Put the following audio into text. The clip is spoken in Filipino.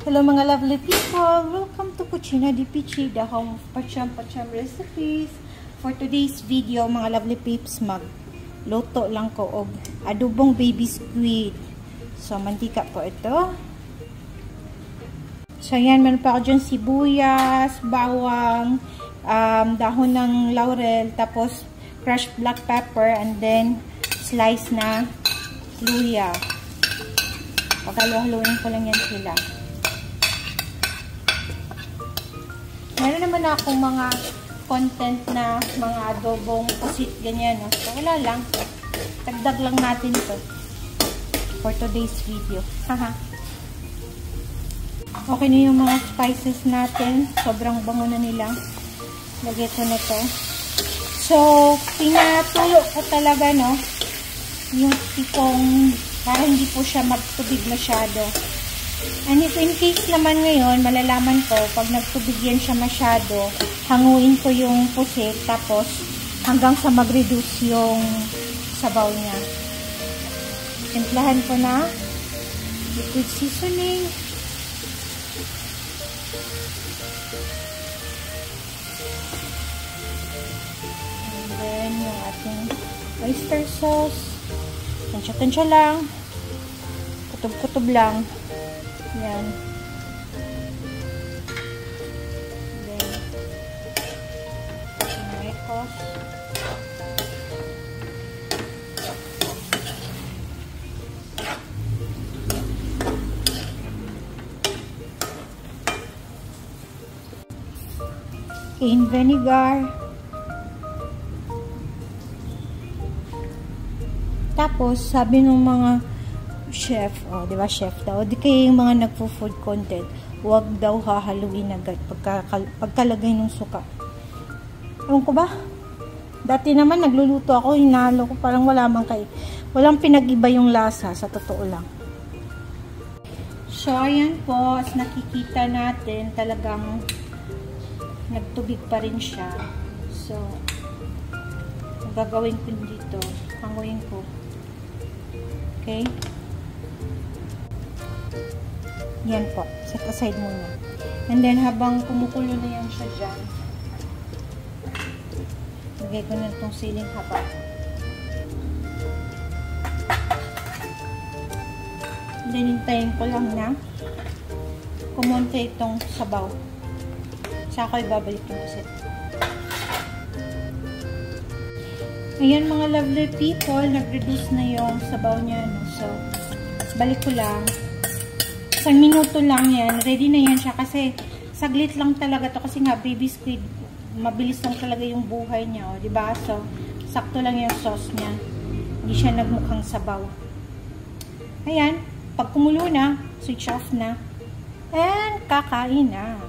Hello mga lovely people! Welcome to Cucina di Pichi, the home of Pacham recipes. For today's video mga lovely peeps, magluto lang ko og adobong baby squid. So mantika po ito. So yan, meron pa ako dyan sibuyas, bawang, dahon ng laurel, tapos crushed black pepper, and then slice na luya. Pagkalo-haluin ko lang yan sila. Meron naman akong mga content na mga adobong pusit, ganyan. No? So, wala lang. Tagdag lang natin ito for today's video. Okay na yung mga spices natin. Sobrang bango na nila. Lagay ko na ito. So, pinatulo ko talaga, no? Yung tipong para hindi po siya magtubig masyado. And if in case naman ngayon, malalaman ko, pag nagtubig yan siya masyado, hanguin ko yung pusit, tapos hanggang sa mag-reduce yung sabaw niya. Timplahan ko na liquid seasoning. And then, yung ating oyster sauce. Tansya-tansya lang. Kutob-kutob lang. Yan. Then, tomatoes. Cane vinegar. Tapos, sabi ng mga chef, di ba chef daw, di kayo yung mga nagpo-food content, huwag daw hahaluin agad pagkalagay ng suka. Ewan ko ba? Dati naman nagluluto ako, hinalo ko, parang walang pinag-iba yung lasa, sa totoo lang. So, ayan po, as nakikita natin, talagang nagtubig pa rin siya. So, ang gagawin ko dito, hanguin ko. Okay? Yan po. Set aside muna. And then, habang kumukulo na yan siya dyan, lagay ko na itong siling haba. And then, hintayin ko lang na kumonte itong sabaw. Saka ibabalik yung set. Ayan mga lovely people, nag-reduce na yung sabaw niya. No? So, balik ko lang. Isang minuto lang yan. Ready na yan siya kasi saglit lang talaga to kasi nga baby squid, mabilis lang talaga yung buhay niya. O, diba? So, sakto lang yung sauce niya. Hindi siya nagmukhang sabaw. Ayan. Pag kumulo na, switch off na. And kakain na.